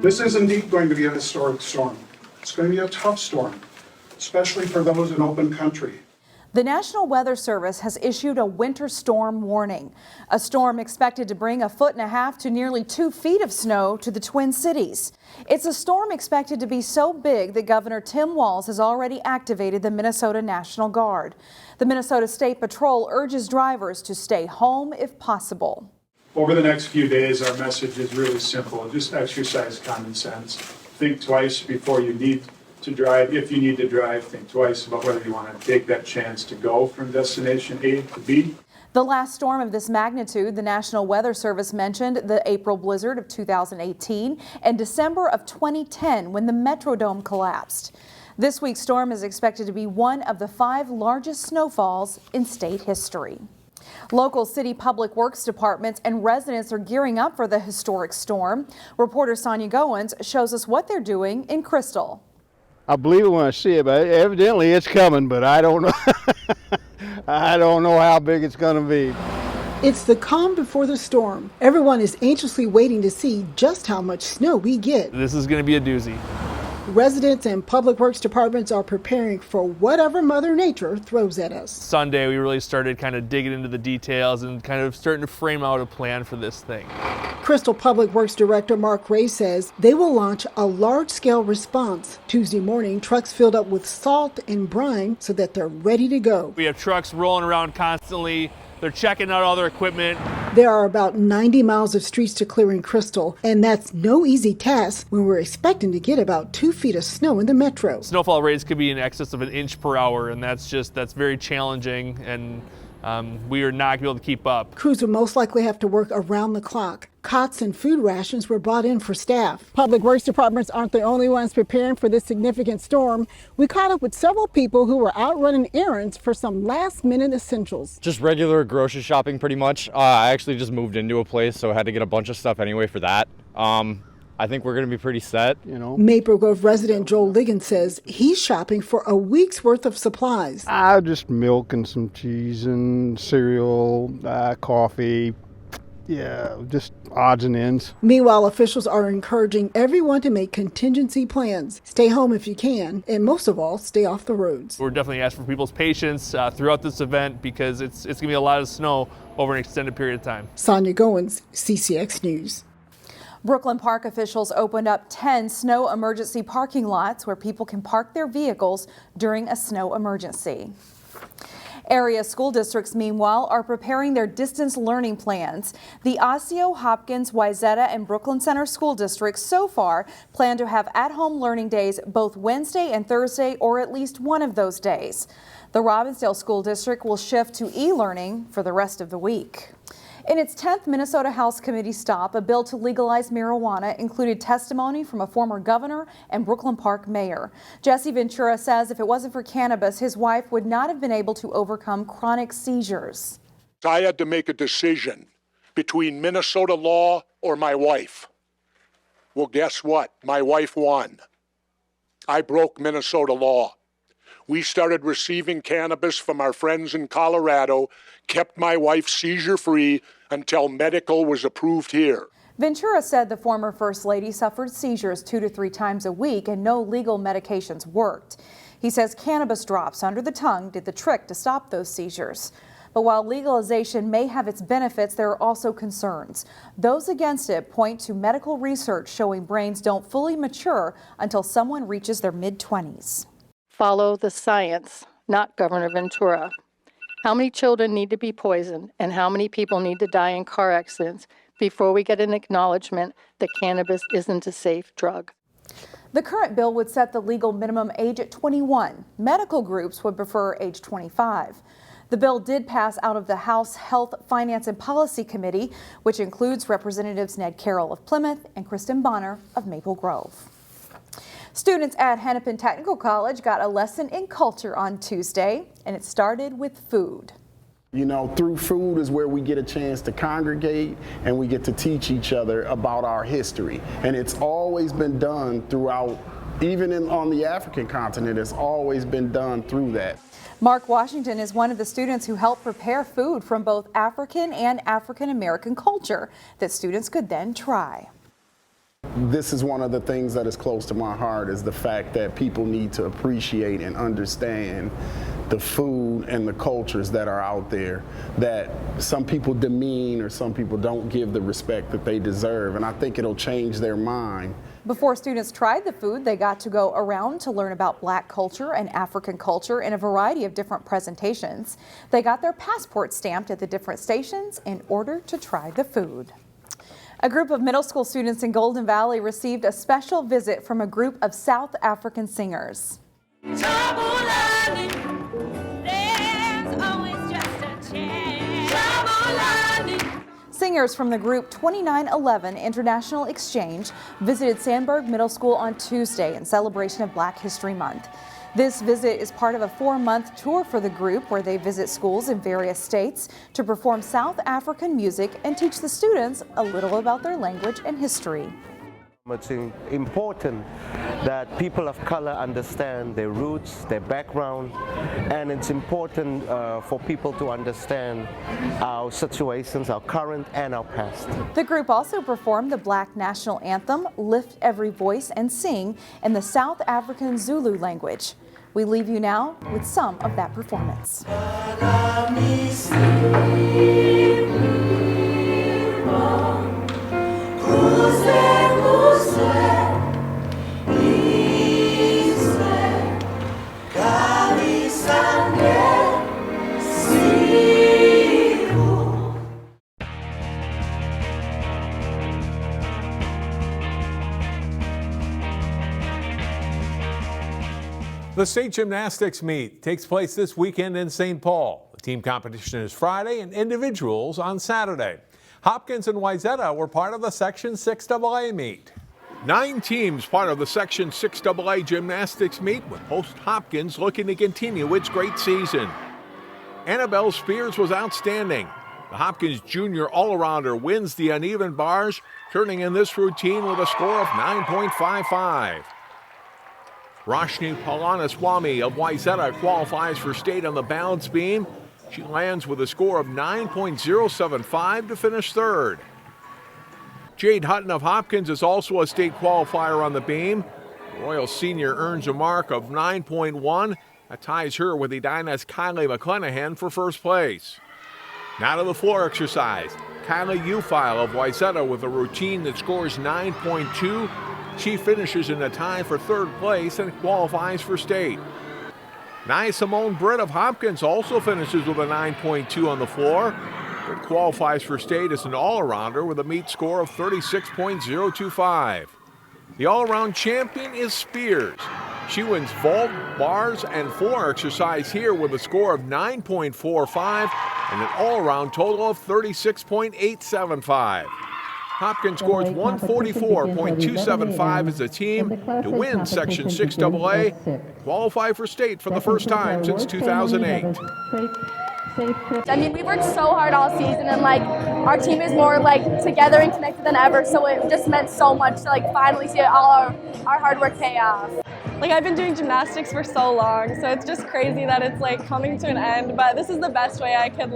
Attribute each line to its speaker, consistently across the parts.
Speaker 1: This is indeed going to be a historic storm. It's going to be a tough storm, especially for those in open country.
Speaker 2: The National Weather Service has issued a winter storm warning. A storm expected to bring 1.5 feet to nearly 2 feet of snow to the Twin Cities. It's a storm expected to be so big that Governor Tim Walz has already activated the Minnesota National Guard. The Minnesota State Patrol urges drivers to stay home if possible.
Speaker 3: Over the next few days, our message is really simple. Just exercise common sense. Think twice before you need to drive. If you need to drive, think twice about whether you want to take that chance to go from destination A to B.
Speaker 2: The last storm of this magnitude, the National Weather Service mentioned the April blizzard of 2018 and December of 2010 when the Metrodome collapsed. This week's storm is expected to be one of the 5 largest snowfalls in state history. Local city public works departments and residents are gearing up for the historic storm. Reporter Sonia Goins shows us what they're doing in Crystal.
Speaker 4: I believe it when I see it, but evidently it's coming, but I don't know. I don't know how big it's going to be.
Speaker 5: It's the calm before the storm. Everyone is anxiously waiting to see just how much snow we get.
Speaker 6: This is going to be a doozy.
Speaker 5: Residents and public works departments are preparing for whatever Mother Nature throws at us.
Speaker 6: Sunday, we really started kind of digging into the details and kind of starting to frame out a plan for this thing.
Speaker 5: Crystal Public Works Director Mark Ray says they will launch a large-scale response. Tuesday morning, trucks filled up with salt and brine so that they're ready to go.
Speaker 6: We have trucks rolling around constantly. They're checking out all their equipment.
Speaker 5: There are about 90 miles of streets to clear in Crystal, and that's no easy task when we're expecting to get about 2 feet of snow in the metro.
Speaker 6: Snowfall rates could be in excess of 1 inch per hour, and that's very challenging, and we are not going to be able to keep up.
Speaker 5: Crews will most likely have to work around the clock. Cots and food rations were brought in for staff. Public works departments aren't the only ones preparing for this significant storm. We caught up with several people who were out running errands for some last-minute essentials.
Speaker 7: Just regular grocery shopping, pretty much. I actually just moved into a place, so I had to get a bunch of stuff anyway for that. I think we're going to be pretty set, you know.
Speaker 5: Maple Grove resident Joel Liggins says he's shopping for a week's worth of supplies.
Speaker 4: Just milk and some cheese and cereal, coffee. Yeah, just odds and ends.
Speaker 5: Meanwhile, officials are encouraging everyone to make contingency plans. Stay home if you can, and most of all, stay off the roads.
Speaker 6: We're definitely asking for people's patience throughout this event because it's going to be a lot of snow over an extended period of time.
Speaker 5: Sonia Goins, CCX News.
Speaker 2: Brooklyn Park officials opened up 10 snow emergency parking lots where people can park their vehicles during a snow emergency. Area school districts, meanwhile, are preparing their distance learning plans. The Osseo, Hopkins, Wayzata, and Brooklyn Center school districts so far plan to have at-home learning days both Wednesday and Thursday, or at least one of those days. The Robbinsdale School District will shift to e-learning for the rest of the week. In its 10th Minnesota House Committee stop, a bill to legalize marijuana included testimony from a former governor and Brooklyn Park mayor. Jesse Ventura says if it wasn't for cannabis, his wife would not have been able to overcome chronic seizures.
Speaker 8: I had to make a decision between Minnesota law or my wife. Well, guess what? My wife won. I broke Minnesota law. We started receiving cannabis from our friends in Colorado, kept my wife seizure-free until medical was approved here.
Speaker 2: Ventura said the former First Lady suffered seizures 2 to 3 times a week and no legal medications worked. He says cannabis drops under the tongue did the trick to stop those seizures. But while legalization may have its benefits, there are also concerns. Those against it point to medical research showing brains don't fully mature until someone reaches their mid-20s.
Speaker 9: Follow the science, not Governor Ventura. How many children need to be poisoned and how many people need to die in car accidents before we get an acknowledgement that cannabis isn't a safe drug?
Speaker 2: The current bill would set the legal minimum age at 21. Medical groups would prefer age 25. The bill did pass out of the House Health, Finance, and Policy Committee, which includes Representatives Ned Carroll of Plymouth and Kristen Bonner of Maple Grove. Students at Hennepin Technical College got a lesson in culture on Tuesday, and it started with food.
Speaker 10: You know, through food is where we get a chance to congregate and we get to teach each other about our history. And it's always been done throughout, even on the African continent, it's always been done through that.
Speaker 2: Mark Washington is one of the students who helped prepare food from both African and African American culture that students could then try.
Speaker 10: this is one of the things that is close to my heart, is the fact that people need to appreciate and understand the food and the cultures that are out there that some people demean or some people don't give the respect that they deserve. And I think it'll change their mind.
Speaker 2: Before students tried the food, they got to go around to learn about Black culture and African culture in a variety of different presentations. They got their passports stamped at the different stations in order to try the food. A group of middle school students in Golden Valley received a special visit from a group of South African singers. Singers from the group 2911 International Exchange visited Sandburg Middle School on Tuesday in celebration of Black History Month. This visit is part of a 4-month tour for the group where they visit schools in various states to perform South African music and teach the students a little about their language and history.
Speaker 11: It's important that people of color understand their roots, their background, and it's important for people to understand our situations, our current and our past.
Speaker 2: The group also performed the Black National Anthem, Lift Every Voice and Sing, in the South African Zulu language. We leave you now with some of that performance.
Speaker 12: The state gymnastics meet takes place this weekend in St. Paul. The team competition is Friday and individuals on Saturday. Hopkins and Wayzata were part of the Section 6AA meet. 9 teams part of the Section 6AA gymnastics meet, with host Hopkins looking to continue its great season. Annabelle Spears was outstanding. The Hopkins junior all-arounder wins the uneven bars, turning in this routine with a score of 9.55. Roshni Palaniswamy of Wayzata qualifies for state on the balance beam. She lands with a score of 9.075 to finish third. Jade Hutton of Hopkins is also a state qualifier on the beam. The Royal Senior earns a mark of 9.1. That ties her with Edina's Kylie McClenahan for first place. Now to the floor exercise. Kylie Ufile of Wayzata with a routine that scores 9.2. She finishes in a tie for third place and qualifies for state. Nia Simone Britt of Hopkins also finishes with a 9.2 on the floor, but qualifies for state as an all-arounder with a meet score of 36.025. The all-around champion is Spears. She wins vault, bars, and floor exercise here with a score of 9.45 and an all-around total of 36.875. Hopkins scores 144.275 as a team to win Section 6AA and qualify for state for the first time since 2008.
Speaker 13: I mean, we worked so hard all season, and our team is more together and connected than ever, so it just meant so much to finally see all our hard work pay off.
Speaker 14: I've been doing gymnastics for so long, so it's just crazy that it's coming to an end, but this is the best way I could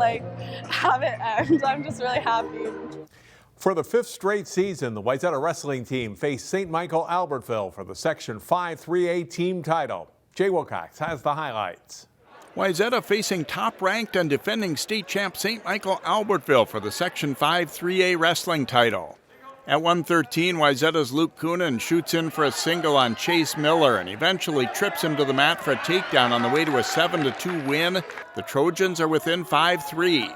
Speaker 14: have it end. I'm just really happy.
Speaker 12: For the 5th straight season, the Wayzata wrestling team faced St. Michael Albertville for the Section 5 3A team title. Jay Wilcox has the highlights.
Speaker 15: Wayzata facing top-ranked and defending state champ St. Michael Albertville for the Section 5 3A wrestling title. At 1:13, Wayzata's Luke Coonan shoots in for a single on Chase Miller and eventually trips him to the mat for a takedown on the way to a 7-2 win. The Trojans are within 5-3.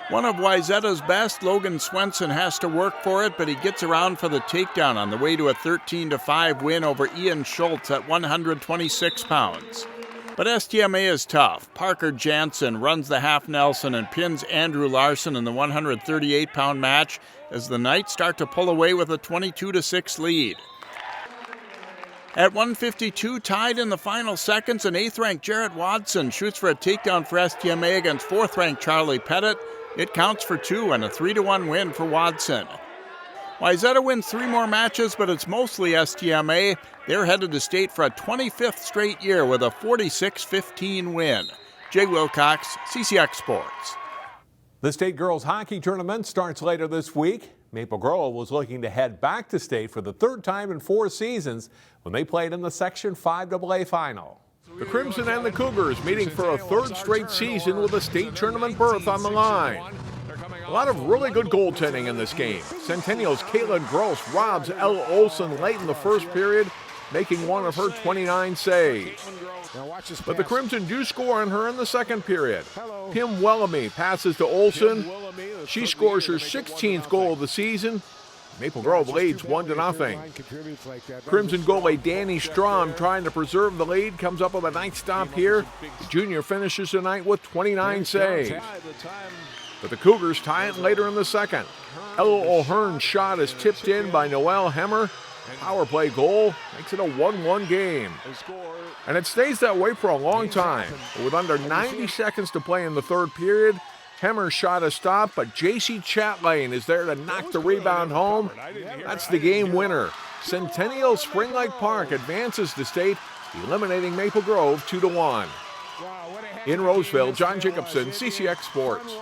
Speaker 15: One of Wayzata's best, Logan Swenson, has to work for it, but he gets around for the takedown on the way to a 13-5 win over Ian Schultz at 126 pounds. But STMA is tough. Parker Jansen runs the half Nelson and pins Andrew Larson in the 138-pound match as the Knights start to pull away with a 22-6 lead. At 1:52, tied in the final seconds, an 8th-ranked Jarrett Watson shoots for a takedown for STMA against 4th-ranked Charlie Pettit. It counts for 2 and a 3-1 win for Watson. Wayzata wins 3 more matches, but it's mostly STMA. They're headed to state for a 25th straight year with a 46-15 win. Jay Wilcox, CCX Sports.
Speaker 12: The state girls hockey tournament starts later this week. Maple Grove was looking to head back to state for the third time in 4 seasons when they played in the Section 5AA final.
Speaker 16: The Crimson and the Cougars meeting for a third straight season with a state tournament berth on the line. A lot of really good goaltending in this game. Centennial's Kayla Gross robs Elle Olson late in the first period, making one of her 29 saves. But the Crimson do score on her in the second period. Kim Wellamy passes to Olson. She scores her 16th goal of the season. Maple Grove leads 1-0. Crimson goalie Danny Strom, trying to preserve the lead, comes up with a nice stop here. The junior finishes tonight with 29 saves. But the Cougars tie it later in the second. Ella O'Hearn's shot is tipped in by Noelle Hemmer. Power play goal makes it a 1-1 game. And it stays that way for a long time. But with under 90 seconds to play in the third period, Hemmer's shot is stopped, but J.C. Chatlane is there to knock the rebound home. That's the game winner. Centennial Spring Lake Park advances to state, eliminating Maple Grove 2-1. In Roseville, John Jacobson, CCX Sports.